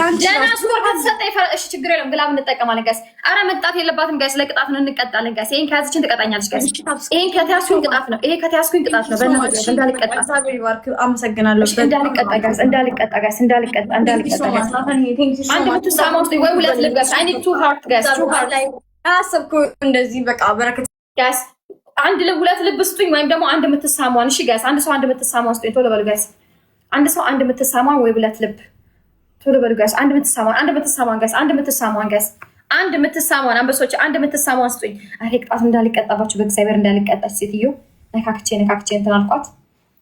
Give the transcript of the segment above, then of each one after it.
ያንቺ ለና ስኮር ከተሰጠ እሺ ችግር የለም ግላብ እንጠቀማለን ጋይስ አረ መቅጣት የለባትም ጋይስ ለቅጣት ነው እንቀጣለን ጋይስ ይሄን ከያዝችን ትቀጣኛለች ጋይስ ይሄን ከተያዝኩኝ ቅጣት ነው ይሄ ከተያዝኩኝ ቅጣት ነው በእናትህ እንዳልቀጣ አመሰግናለሁ እንዳልቀጣ ጋይስ እንዳልቀጣ አንድ ብትሳማ ውስጥ ወይ ሁለት ልብ ጋይስ አይ ኒድ ቱ ሃርት ጋይስ ቱ ሃርት አሰብኩ እንደዚህ በቃ በረከት ጋይስ አንድ ልብ ሁለት ልብ ስጡኝ ወይም ደግሞ አንድ የምትሳማውን እሺ ጋይስ አንድ ሰው አንድ የምትሳማውን ስጡኝ ቶሎ በሉ ጋይስ አንድ ሰው አንድ የምትሳማውን ወይ ሁለት ልብ ቶሎ በሉ ጋይስ አንድ የምትሳማውን ጋይስ አንድ የምትሳማውን አንበሶች አንድ የምትሳማውን ስጡኝ አሬ ቅጣት እንዳልቀጣባችሁ በእግዚአብሔር እንዳልቀጣች ሴትዮ ነካክቼ እንትን አልኳት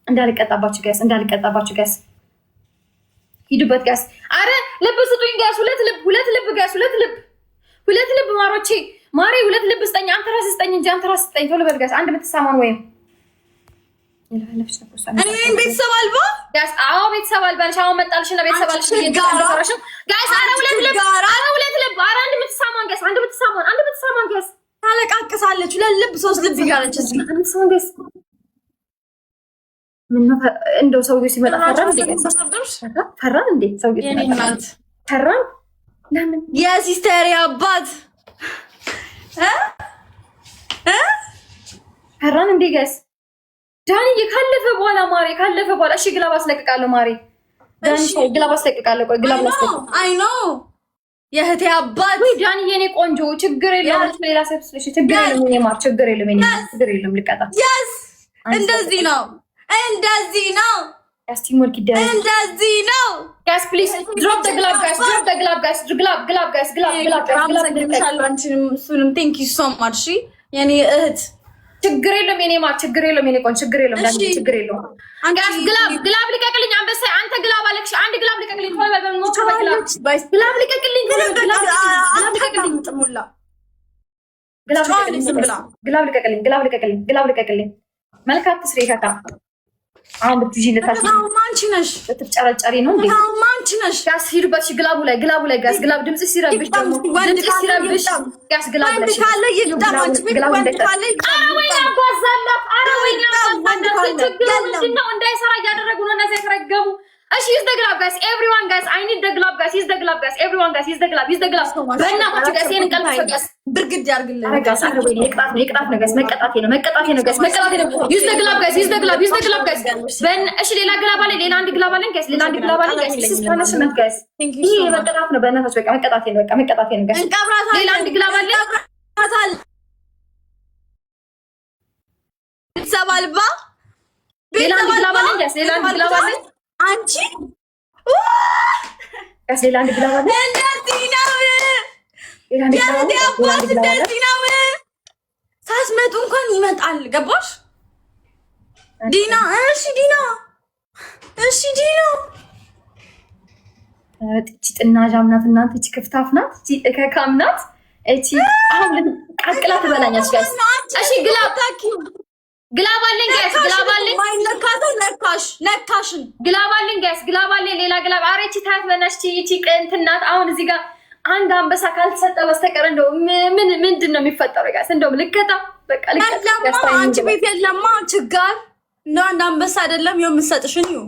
እንዳልቀጣባችሁ ጋይስ ሂዱበት ጋይስ አረ ልብ ስጡኝ ጋይስ ሁለት ልብ ማሮቼ ማሬ ሁለት ልብ ስጠኝ አንተ ራስህ ስጠኝ እንጂ አንተ ራስህ ስጠኝ ቶሎ በል ጋይስ አንድ የምትሳማውን ወይም ቤተሰብ አልባ ጋይስ አዎ ቤተሰብ አልባ ነሽ አሁን መጣልሽና ቤተሰብ አልሽ ጋይስ አረ ሁለት ልብ አረ አንድ የምትሳማውን ጋይስ ታለቃቅሳለች ሁለት ልብ ሶስት ልብ እያለች እዚህ ጋይስ ምን እንደው ሰውዬው ሲመጣ ፈራን እንዴ ሰውዬው ፈራን ለምን የሲስተር አባት ፈራን እንዴ ጋይስ ዳኒ ካለፈ በኋላ ማሬ እሺ ግላብ አስለቅቃለሁ ማሬ ዳኒ ግላብ አስለቅቃለሁ ቆይ ግላብ አስለቅቃለሁ አይ ኖ የእህቴ አባት ወይ ዳኒ የኔ ቆንጆ ችግር የለም ሌላ ሰብስሽ ችግር የለም የኔ ማር ችግር የለም ልቀጣ yes እንደዚህ ነው ያስቲሞር ኪዳይ እንደዚህ ነው ጋይስ ፕሊዝ ድሮፕ ዘ ግላብ ጋይስ ግላብ እሱንም ቴንክ ዩ ሶ ማች የኔ እህት ችግር የለም የኔ ማር ችግር የለም የኔ ቆንጆ ችግር የለም ዳኒ ችግር የለም ጋይስ ግላብ ልቀቅልኝ አንበሳ አንተ ግላብ አለክሽ አንድ ግላብ ልቀቅልኝ ቶሎ በል ሞት ግላብ ልቀቅልኝ ጥሙላ ግላብ ልቀቅልኝ መልካት ስሬ ካካ አሁን ብትጂለታሽ ማንቺ ነሽ በተጨረጨሪ ነው እንዴ ማንቺ ነሽ ጋስ ሂዱበት ግላቡ ላይ ጋስ ግላብ ድምጽ ሲረብሽ ጋስ ግላብ ላይ ካለ ይግዳም አንቺ ወንድ ካለ አረወይና አባዛላት አረወይና አባዛላት ምንድነው እንዳይሰራ እያደረጉ ነው እነዚህ የተረገሙ እሺ ዩዝ ዘ ግላብ ጋይስ ኤቭሪዋን ጋይስ አይ ኒድ ዘ ግላብ ጋይስ ዩዝ ዘ ግላብ ጋይስ ኤቭሪዋን ጋይስ ዩዝ ዘ ግላብ በእናታችሁ ጋይስ ይሄን ቀልብ ጋይስ ብርግድ ያርግልኝ ጋይስ አረወይና የቅጣት ነው ጋይስ መቀጣቴ ነው ዩዝ ዘ ግላብ ጋይስ እሺ ሌላ ግላብ አለ ሌላ አንድ ግላብ አለ ጋይስ ፕሊዝ ፐኒሽመንት ጋይስ ይሄ መቀጣት ነው በእናታችሁ በቃ መቀጣቴ ነው ጋይስ ሌላ አንድ ግላብ አለ ቤተሰብ አልባ ሌላ አንድ ግላብ አለ ጋይስ አንቺ ሌላ አንድ ግላብ አለ እንደዚህ ነው ሳስመጡ እንኳን ይመጣል ገባሽ ዲና እሺ ዲና እቺ ጥናዣም ናት እናንተ እቺ ክፍታፍ ናት እቺ እከካም ናት እቺ አሁን ቀቅላ ትበላኛች ጋይስ እሺ ግላብ አለኝ ጋይስ ነካሽን ግላብ አለኝ ጋይስ ሌላ ግላብ አሬቺ ታት በነሽቲ እቺ ቅንትናት አሁን እዚህ ጋር አንድ አንበሳ ካልተሰጠ በስተቀር እንደው ምንድነው የሚፈጠረው ጋይስ እንደው ልከታ በቃ ልከታ አንቺ ቤት የለማ ችጋር ነው አንድ አንበሳ አይደለም የምሰጥሽን ይው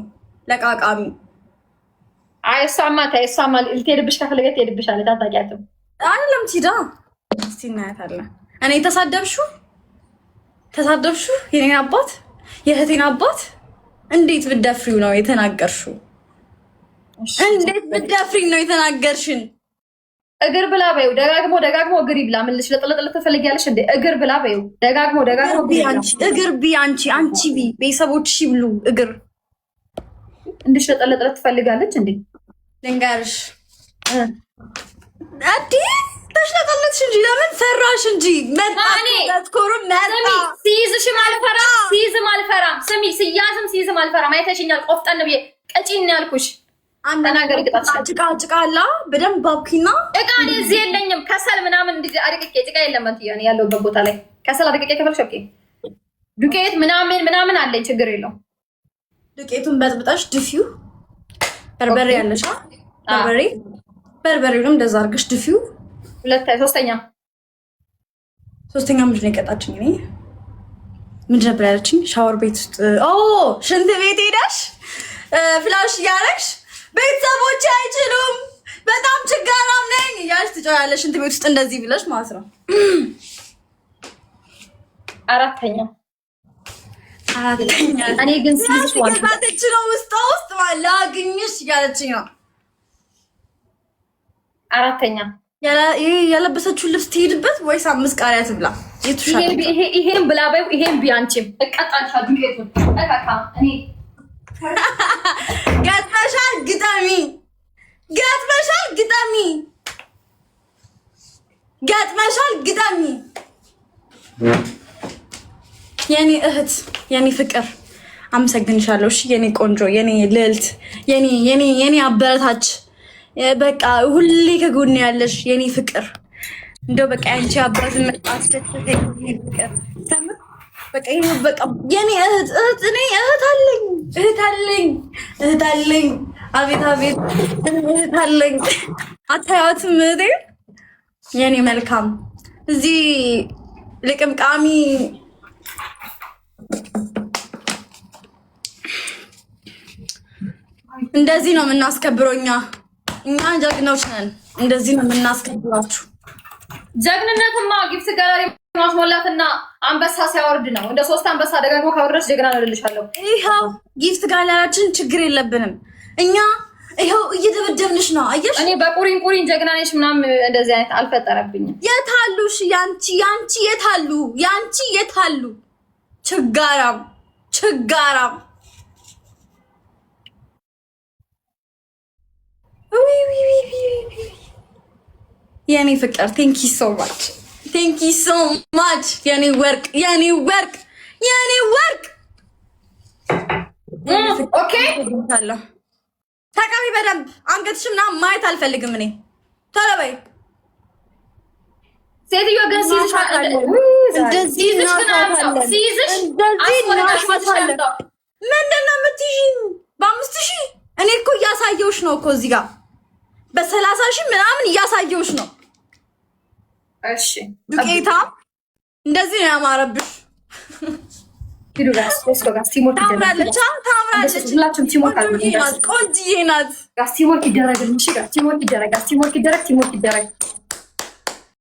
ለቃቃሚ እሷማ ልትሄድብሽ ከፈለገ ትሄድብሻለች አታውቂያትም አይደለም ቲዳ እስቲ እናያታለን እኔ ተሳደብሹ የኔን አባት የእህቴን አባት እንዴት ብትደፍሪው ነው የተናገርሽው የተናገርሽን እግር ብላ በይው ደጋግሞ እግር ይብላ ምን ልሽ ለጥለጥለ ትፈልጊያለሽ እንዴ እግር ብላ በይው ደጋግሞ እግር ቢ አንቺ ቢ ቤተሰቦችሽ ይብሉ እግር እንድሽ ለጥለጥለ ትፈልጋለች እንዴ ልንገርሽ አዲ ተሽለጠለጥሽ እንጂ ለምን ሰራሽ እንጂ ሲይዝም አልፈራም ስሚ ሲያዝም አልፈራም አይተሽኛል ቆፍጠን ብዬ ቀጪን ያልኩሽ ተናገር ጭቃ አላ በደንብ ባብኪና እቃ እዚህ የለኝም ከሰል ምናምን እንደዚህ አድቅቄ ጭቃ የለም እንትን ያለውበት ቦታ ላይ ከሰል አድቅቄ ከፈልሽ ኦኬ ዱቄት ምናምን አለኝ ችግር የለው ዱቄቱን በጥብጣሽ ድፊው በርበሬ ያለሽ በርበሬውንም እንደዛ አድርገሽ ድፊው ሶስተኛ ምንድን ነው የቀጣችኝ እኔ ምንድን ነበር ያለችኝ ሻወር ቤት ውስጥ ሽንት ቤት ሄደሽ ፍላሽ እያደረግሽ ቤተሰቦች አይችሉም ትጫያለሽ እንትን ቤት ውስጥ እንደዚህ ብለሽ ማለት ነው። አራተኛ እኔ ግን ሲይዝሽ ዋንታች ነው ውስጥ ላግኝሽ እያለችኝ ነው። አራተኛ ያለበሰችውን ልብስ ትሄድበት ወይስ 5 ቃሪያ ትብላ? ይሄን ብላ በይው፣ ይሄን ቢያንቺም እቀጣልሻለሁ። ዱቄቱን እካካ እኔ ገጥመሻል፣ ግጠሚ፣ ገጥመሻል፣ ግጠሚ፣ ገጥመሻል፣ ግጠሚ። የኔ እህት፣ የኔ ፍቅር አመሰግንሻለሁ። እሺ የኔ ቆንጆ፣ የኔ ልዕልት፣ የኔ አበረታች፣ በቃ ሁሌ ከጎን ያለሽ የኔ ፍቅር። እንደው በቃ አንቺ አባት መጣት ፍቅር በቃ ይሄ በቃ የኔ እህት እኔ እህት አለኝ። አቤት እህት አለኝ። አታያትም እህቴ? የኔ መልካም እዚህ ልቅምቃሚ እንደዚህ ነው የምናስከብረው። እኛ ጀግኖች ነን። እንደዚህ ነው የምናስከብራችሁ። ጀግንነትማ ጊፍት ጋላሪ ማስሞላትና አንበሳ ሲያወርድ ነው። እንደ 3 አንበሳ ደጋግሞ ካወረድሽ ጀግና ነው ልልሻለሁ። ይኸው ጊፍት ጋላሪያችን ችግር የለብንም እኛ። ይኸው እየደበደብንሽ ነው። አየሽ፣ እኔ በቁሪን ጀግና ነሽ ምናምን እንደዚህ አይነት አልፈጠረብኝም። የታሉ? እሺ ያንቺ የታሉ? ችጋራም የኔ ፍቅር ቴንኪ ሶ ማች የኔ ወርቅ ኦኬ ተቀቢ በደንብ አንገትሽ ምናምን ማየት አልፈልግም እኔ። ቶሎ በይ ሴትዮ። ግን ሲይዝሽ ምንድን ነው የምትይዥኝ? በ5000 እኔ እኮ እያሳየውሽ ነው እኮ እዚህ ጋር በ30,000 ምናምን እያሳየውሽ ነው። እሺ ዱቄታ እንደዚህ ነው ያማረብሽ። ሂዱ ጋስ ጋስ ቲሞት ታምራለች። ሁላችሁም ቲሞት ቆንጆዬ ናት። ጋስ ቲሞት ይደረግ። እሺ ጋስ ቲሞት ይደረግ።